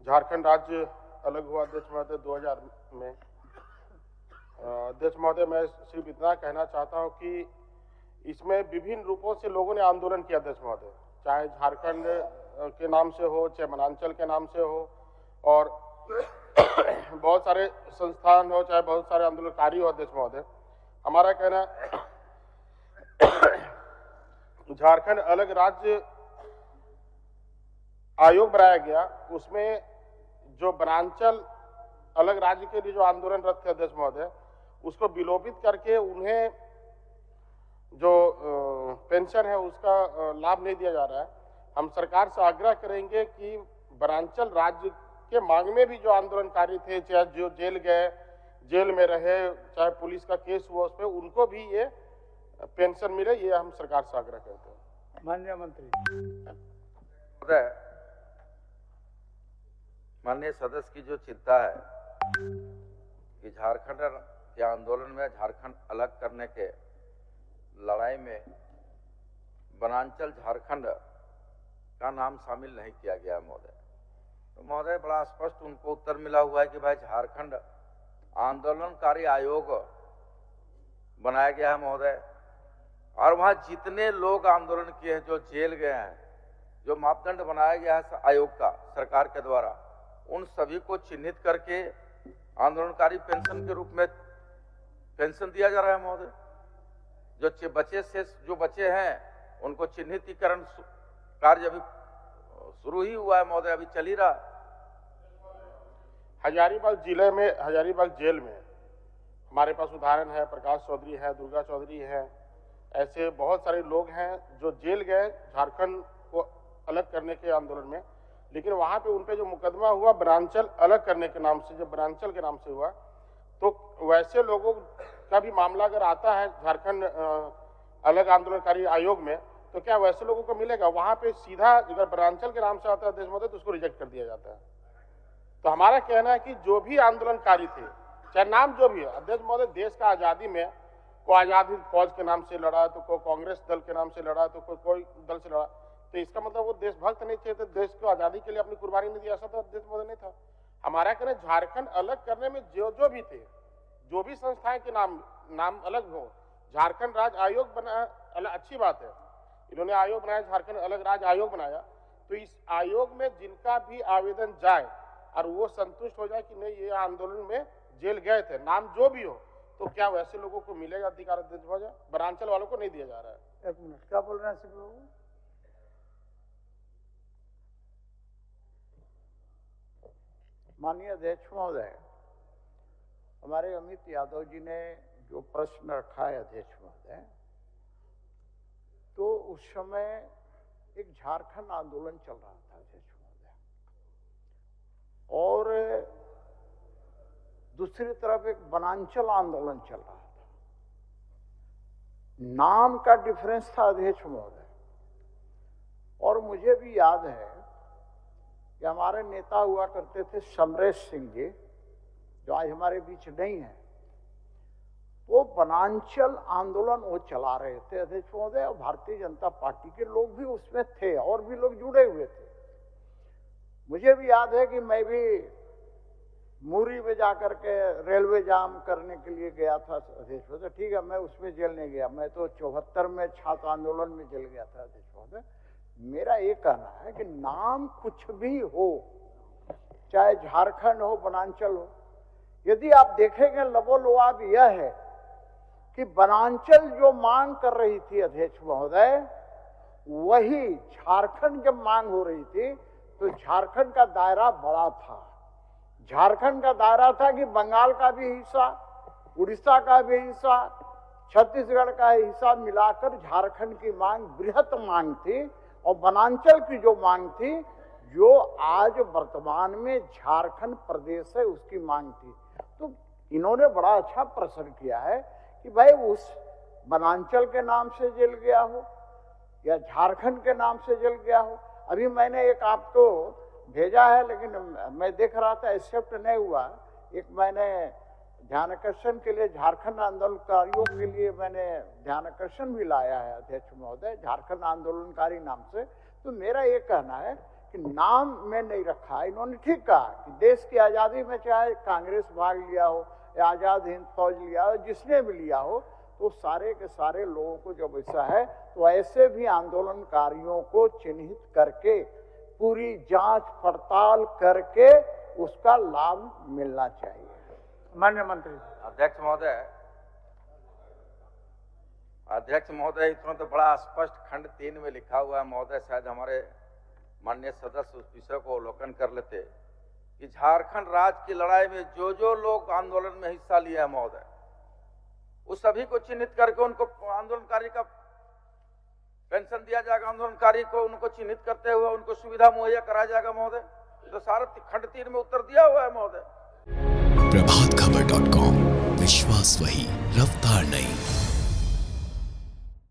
झारखंड राज्य अलग हुआ अध्यक्ष महोदय 2000 में। अध्यक्ष महोदय, मैं सिर्फ इतना कहना चाहता हूं कि इसमें विभिन्न रूपों से लोगों ने आंदोलन किया अध्यक्ष महोदय, चाहे झारखंड के नाम से हो, चाहे वनांचल के नाम से हो, और बहुत सारे संस्थान हो, चाहे बहुत सारे आंदोलनकारी हो अध्यक्ष महोदय। हमारा कहना झारखंड अलग राज्य आयोग बनाया गया, उसमें जो वनांचल अलग राज्य के लिए जो आंदोलनरत थे अध्यक्ष महोदय, उसको विलोपित करके उन्हें जो पेंशन है उसका लाभ नहीं दिया जा रहा है। हम सरकार से आग्रह करेंगे कि वनांचल राज्य के मांग में भी जो आंदोलनकारी थे, चाहे जो जेल गए, जेल में रहे, चाहे पुलिस का केस हुआ उस पर, उनको भी ये पेंशन मिले, ये हम सरकार से आग्रह करते हैं। माननीय मंत्री। माननीय सदस्य की जो चिंता है कि झारखंड के आंदोलन में, झारखंड अलग करने के लड़ाई में वनांचल झारखंड का नाम शामिल नहीं किया गया महोदय, तो महोदय बड़ा स्पष्ट उनको उत्तर मिला हुआ है कि भाई झारखंड आंदोलनकारी आयोग बनाया गया है महोदय, और वहां जितने लोग आंदोलन किए हैं, जो जेल गए हैं, जो मापदंड बनाया गया है आयोग का सरकार के द्वारा, उन सभी को चिन्हित करके आंदोलनकारी पेंशन के रूप में पेंशन दिया जा रहा है महोदय। जो बचे हैं उनको चिन्हितीकरण कार्य अभी शुरू ही हुआ है महोदय, अभी चल ही रहा। हजारीबाग जिले में, हजारीबाग जेल में हमारे पास उदाहरण है, प्रकाश चौधरी है, दुर्गा चौधरी है, ऐसे बहुत सारे लोग हैं जो जेल गए झारखंड को अलग करने के आंदोलन में, लेकिन वहां पे उनपे जो मुकदमा हुआ वनांचल अलग करने के नाम से, जब वनांचल के नाम से हुआ, तो वैसे लोगों का भी मामला अगर आता है झारखंड अलग आंदोलनकारी आयोग में, तो क्या वैसे लोगों को मिलेगा? वहां पे सीधा अगर वनांचल के नाम से आता है अध्यक्ष महोदय, तो उसको रिजेक्ट कर दिया जाता है। तो हमारा कहना है कि जो भी आंदोलनकारी थे, चाहे नाम जो भी है अध्यक्ष महोदय, देश का आजादी में कोई आजादी फौज के नाम से लड़ा, तो कोई कांग्रेस दल के नाम से लड़ा, तो कोई दल से लड़ा, तो इसका मतलब वो देशभक्त नहीं थे, तो देश को आजादी के लिए अपनी कुर्बानी नहीं दिया, तो अध्यक्ष महोदय नहीं था। हमारा कहना झारखंड अलग करने में जो भी थे, जो भी संस्थाएं के नाम अलग हो, झारखंड राज्य आयोग बना, अच्छी बात है, इन्होंने आयोग बनाया, झारखंड अलग राज्य आयोग बनाया, तो इस आयोग में जिनका भी आवेदन जाए और वो संतुष्ट हो जाए कि नहीं ये आंदोलन में जेल गए थे, नाम जो भी हो, तो क्या वैसे लोगों को मिलेगा अधिकार अध्यक्ष महोदय? वनांचल वालों को नहीं दिया जा रहा है। एक मिनट, क्या बोल रहे हैं सब लोग? माननीय अध्यक्ष महोदय, हमारे अमित यादव जी ने जो प्रश्न रखा है अध्यक्ष महोदय, तो उस समय एक झारखंड आंदोलन चल रहा था अध्यक्ष महोदय, और दूसरी तरफ एक वनांचल आंदोलन चल रहा था। नाम का डिफरेंस था अध्यक्ष महोदय, और मुझे भी याद है कि हमारे नेता हुआ करते थे समरेश सिंह जी, जो आज हमारे बीच नहीं है, वो वनांचल आंदोलन वो चला रहे थे अध्यक्ष महोदय, और भारतीय जनता पार्टी के लोग भी उसमें थे, और भी लोग जुड़े हुए थे। मुझे भी याद है कि मैं भी मुरी में जाकर के रेलवे जाम करने के लिए गया था अध्यक्ष महोदय। ठीक है, मैं उसमें जेल नहीं गया, मैं तो 74 में छात्र आंदोलन में जेल गया था अध्यक्ष महोदय। मेरा ये कहना है कि नाम कुछ भी हो, चाहे झारखंड हो, वनांचल हो, यदि आप देखेंगे लबोलुआब यह है कि वनांचल जो मांग कर रही थी अध्यक्ष महोदय, वही झारखंड जब मांग हो रही थी, तो झारखंड का दायरा बड़ा था। झारखंड का दायरा था कि बंगाल का भी हिस्सा, उड़ीसा का भी हिस्सा, छत्तीसगढ़ का हिस्सा मिलाकर झारखंड की मांग बृहत मांग थी, और वनांचल की जो मांग थी, जो आज वर्तमान में झारखंड प्रदेश है, उसकी मांग थी। तो इन्होंने बड़ा अच्छा प्रश्न किया है कि भाई उस वनांचल के नाम से जेल गया हो या झारखंड के नाम से जेल गया हो। अभी मैंने एक आपको भेजा है, लेकिन मैं देख रहा था एक्सेप्ट नहीं हुआ। एक मैंने ध्यानाकर्षण के लिए, झारखंड आंदोलनकारियों के लिए मैंने ध्यानाकर्षण भी लाया है अध्यक्ष महोदय, झारखंड आंदोलनकारी नाम से। तो मेरा ये कहना है लेकिन नाम में नहीं रखा। इन्होंने ठीक कहा कि देश की आज़ादी में चाहे कांग्रेस भाग लिया हो या आज़ाद हिंद फौज लिया हो, जिसने भी लिया हो, तो सारे के सारे लोगों को जब ऐसा है तो ऐसे भी आंदोलनकारियों को चिन्हित करके पूरी जांच पड़ताल करके उसका लाभ मिलना चाहिए। माननीय मंत्री। अध्यक्ष महोदय इसमें तो बड़ा स्पष्ट खंड 3 में लिखा हुआ है महोदय, शायद हमारे माननीय सदस्य उस विषय को अवलोकन कर लेते कि झारखंड राज्य की लड़ाई में जो जो लोग आंदोलन में हिस्सा लिए हैं महोदय, उस सभी को चिन्हित करके उनको आंदोलनकारी का पेंशन दिया जाएगा, आंदोलनकारी को उनको चिन्हित करते हुए उनको सुविधा मुहैया कराया जाएगा महोदय। तो सारा खंड 3 में उत्तर दिया हुआ है महोदय। प्रभातखबर.com, विश्वास वही, रफ्तार नहीं।